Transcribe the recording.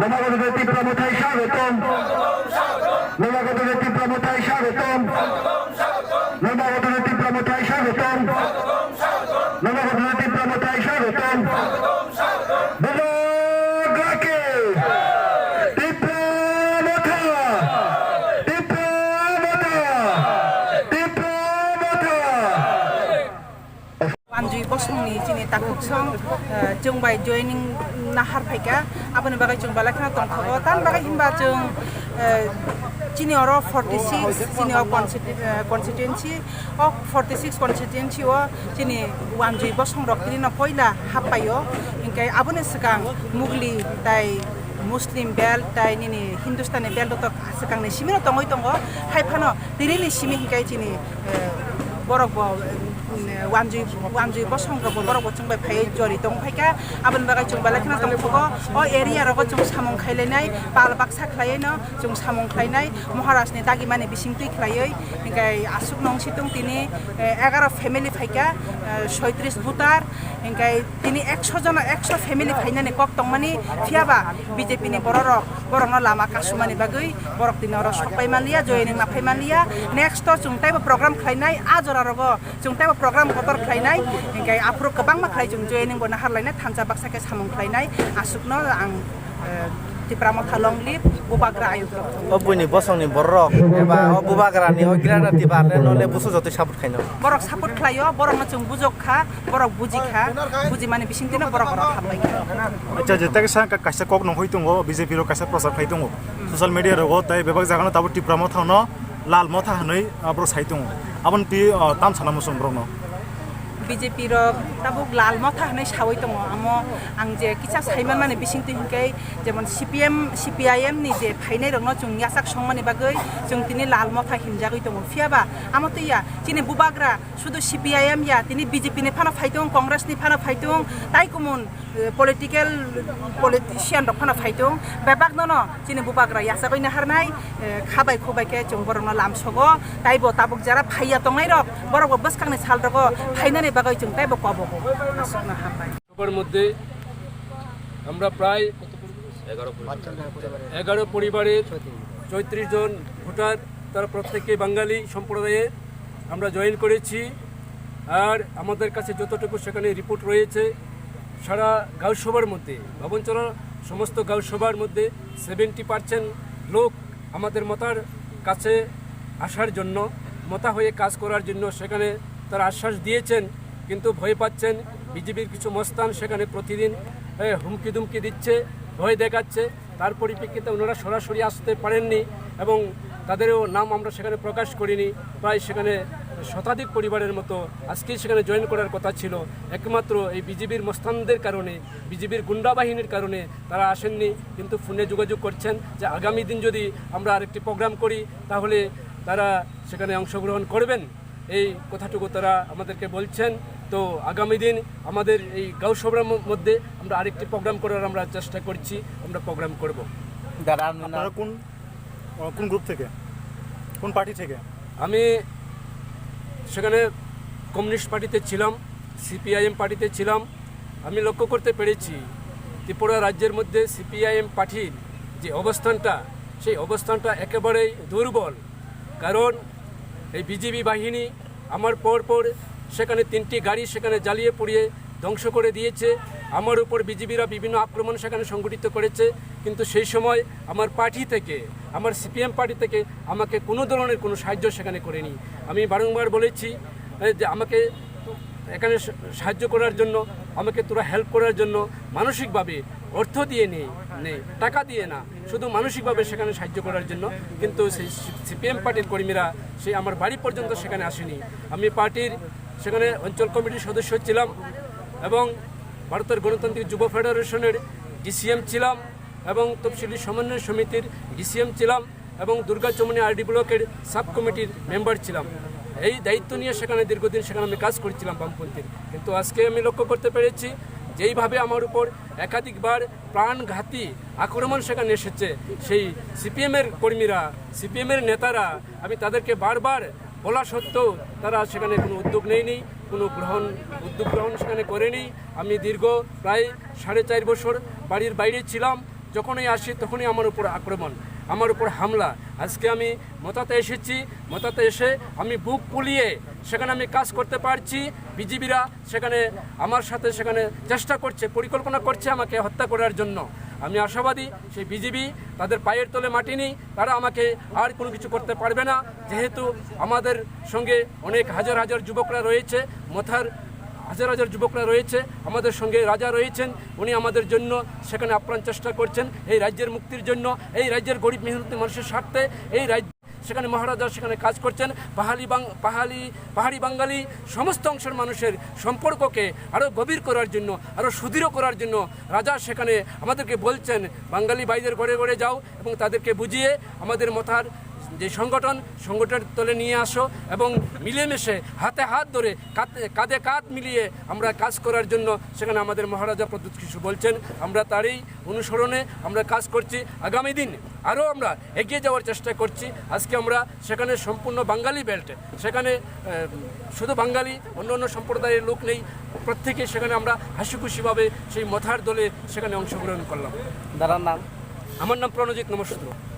নবাগত তীব্র মথায় স্বাগতম, নবাগত তীব্র মথায় স্বাগতম, নবাগত তীব্র মথায় স্বাগতম, নবাগত তীব্র মথায় স্বাগতম। বলগাকে তীব্র মথা, তীব্র মথা, তীব্র মথা। Anjui bosongni chini takuksong jongbai joining nahar phaika aboni bagai jong balakna tongkhago tan bagai himba jong chini oro 46 chini o constituency of 46 constituency o chini anjui bosong rok tini na poila hapayo ingkai aboni sekang mugli tai Muslim belt tai nini Hindustani belt tok sekang ni simino tongoi tongo haipano dirili simi ingkai chini borok bo wanjui bosong ro borok bo chungbai phai jori tong phaika abon bagai chung balakna tong phogo o area ro chung samong khailai pal baksa khlai no chung samong khlainai Maharashtra ni dagi mane bising tui khlai ingkai asuk nong situng tini 11 family phaika 37 butar ingkai tini 100 jon 100 family phainani kok tongmani phiaba BJP ni borok no lama kasumani bagai borok tini ro sopai malia joining na phai malia next to chungtai program khlainai ajora rogo chungtai program kotor khlainai ingkai apro kabang ma khlai chung joining bo nahar lainai thansa baksa ke samong khlainai asukno ang tipramo thalong lip bubagra ayu obuni bosongni borok eba bubagra ni ograna tibarle nole busu joto saput khaino borok saput khlayo borok na chung bujok kha borok buji kha buji mane bisingtino borok borok khabai acha jetak sa kaisa kok nong hoitongo BJP ro kaisa prasar khaitongo social media ro tai bebak jagano tabu tipramo thano lal motha hanoi abro saitongo abon pi tam sana musong brono BJP ro tabuk lal motha hanai sawai tongo amo ang je kisa saiman mane bisingti hingkai jemon CPIM ni je phainai rokno chung yasak songmani bagai chung tini lal motha himjagoi tongo fiaba amo to ya tini bubagra sudu CPIM ya tini BJP ni phano phaitong Congress ni phano phaitong tai kumun politician rok phano phaitong bebak no tini bubagra yasagoi na harnai khabai khobai ke chung borno lamsogo taibo tabuk jara phaiya tongnai rok borok baskangni sal rogo phainani বাগাই chung তাই বকবো আসনা হাবাই সবার মধ্যে আমরা প্রায় 11 পরিবারের 34 জন voter তারা প্রত্যেককে বাঙালি সম্প্রদায়ে আমরা জয়েন করেছি আর আমাদের কাছে যতটুকু সেখানে রিপোর্ট রয়েছে সারা গাঁওসভার মধ্যে ভবনচরা সমস্ত গাঁওসভার মধ্যে 70% লোক আমাদের মতার কাছে আসার জন্য মতা হয়ে কাজ করার জন্য সেখানে তারা আশ্বাস দিয়েছেন কিন্তু ভয় পাচ্ছেন বিজেপির কিছু মস্তান সেখানে প্রতিদিন হুমকি দুমকি দিচ্ছে ভয় দেখাচ্ছে তার পরিপ্রেক্ষিতে ওনারা সরাসরি আসতে পারেননি এবং তাদেরও নাম আমরা সেখানে প্রকাশ করিনি প্রায় সেখানে শতাধিক পরিবারের মতো আজকেই সেখানে জয়েন করার কথা ছিল একমাত্র এই বিজেপির মস্তানদের কারণে বিজেপির গুন্ডা বাহিনীর কারণে তারা আসেননি কিন্তু ফোনে যোগাযোগ করছেন যে আগামী দিন যদি আমরা আরেকটি প্রোগ্রাম করি তাহলে তারা সেখানে অংশগ্রহণ করবেন এই কথাটুকু তারা আমাদেরকে বলছেন তো আগামী দিন আমাদের এই গাঁওসভার মধ্যে আমরা আরেকটি প্রোগ্রাম করার আমরা চেষ্টা করছি আমরা প্রোগ্রাম করব আপনারা কোন গ্রুপ থেকে কোন পার্টি থেকে আমি সেখানে কমিউনিস্ট পার্টিতে ছিলাম CPIM পার্টিতে ছিলাম আমি লক্ষ্য করতে পেরেছি ত্রিপুরা রাজ্যের মধ্যে CPIM পার্টির যে অবস্থানটা সেই অবস্থানটা একেবারেই দুর্বল কারণ এই বিজেপি বাহিনী আমার পর সেখানে 3টি গাড়ি সেখানে জ্বালিয়ে পুড়িয়ে ধ্বংস করে দিয়েছে আমার উপর বিজেপিরা বিভিন্ন আক্রমণ সেখানে সংগঠিত করেছে কিন্তু সেই সময় আমার পার্টি থেকে আমার CPM পার্টি থেকে আমাকে কোনো ধরনের কোনো সাহায্য সেখানে করেনি আমি বারংবার বলেছি যে আমাকে এখানে সাহায্য করার জন্য আমাকে তোরা হেল্প করার জন্য মানসিকভাবে অর্থ দিয়ে নেই টাকা দিয়ে না শুধু মানসিকভাবে সেখানে সাহায্য করার জন্য কিন্তু সেই CPM পার্টির কর্মীরা সেই আমার বাড়ি পর্যন্ত সেখানে আসেনি আমি পার্টির সেখানে অঞ্চল কমিটির সদস্য ছিলাম এবং ভারতের গণতান্ত্রিক যুব ফেডারেশনের DCM ছিলাম এবং তফসিলি সমন্বয় সমিতির DCM ছিলাম এবং দুর্গাচমনি RD ব্লকের সাব কমিটির মেম্বার ছিলাম এই দায়িত্ব নিয়ে সেখানে দীর্ঘদিন সেখানে আমি কাজ করছিলাম বামপন্থীর কিন্তু আজকে আমি লক্ষ্য করতে পেরেছি যেইভাবে আমার উপর একাধিকবার প্রাণঘাতী আক্রমণ সেখানে এসেছে সেই CPM-এর কর্মীরা CPM-এর নেতারা আমি তাদেরকে বারবার বলা সত্ত্বেও তারা সেখানে কোনো উদ্যোগ নেয়নি কোনো উদ্যোগ গ্রহণ সেখানে করেনি আমি দীর্ঘ প্রায় 4.5 বছর বাড়ির বাইরে ছিলাম যখনই আসি তখনই আমার উপর আক্রমণ, আমার উপর হামলা। আজকে আমি মতাতে এসেছি, মতাতে এসে আমি বুক ফুলিয়ে সেখানে আমি কাজ করতে পারছি। বিজিবিরা সেখানে আমার সাথে সেখানে চেষ্টা করছে, পরিকল্পনা করছে আমাকে হত্যা করার জন্য। আমি আশাবাদী সেই বিজিবি তাদের পায়ের তলে মাটি নেই, তারা আমাকে আর কোনো কিছু করতে পারবে না, যেহেতু আমাদের সঙ্গে অনেক হাজার হাজার যুবকরা রয়েছে, মথার হাজার হাজার যুবকরা রয়েছে, আমাদের সঙ্গে রাজা রয়েছেন, উনি আমাদের জন্য সেখানে আপ্রাণ চেষ্টা করছেন এই রাজ্যের মুক্তির জন্য, এই রাজ্যের গরিব মেহনতি মানুষের স্বার্থে। এই রাজ্য সেখানে মহারাজা সেখানে কাজ করছেন, পাহাড়ি বাঙালি সমস্ত অংশের মানুষের সম্পর্ককে আরও গভীর করার জন্য, আরও সুদৃঢ় করার জন্য রাজা সেখানে আমাদেরকে বলছেন বাঙালি ভাইদের ঘরে ঘরে যাও এবং তাদেরকে বুঝিয়ে আমাদের মথার যে সংগঠনের তলে নিয়ে আসো এবং মিলেমিশে হাতে হাত ধরে কাঁধে কাঁধ মিলিয়ে আমরা কাজ করার জন্য সেখানে আমাদের মহারাজা প্রদ্যুৎ কিশোর বলছেন। আমরা তারই অনুসরণে আমরা কাজ করছি। আগামী দিন আরও আমরা এগিয়ে যাওয়ার চেষ্টা করছি। আজকে আমরা সেখানে সম্পূর্ণ বাঙালি বেল্টে, সেখানে শুধু বাঙালি, অন্য অন্য সম্প্রদায়ের লোক নেই, প্রত্যেকে সেখানে আমরা হাসি খুশিভাবে সেই মথার দলে সেখানে অংশগ্রহণ করলাম। দাদার নাম? আমার নাম প্রণজিৎ নমস্কার।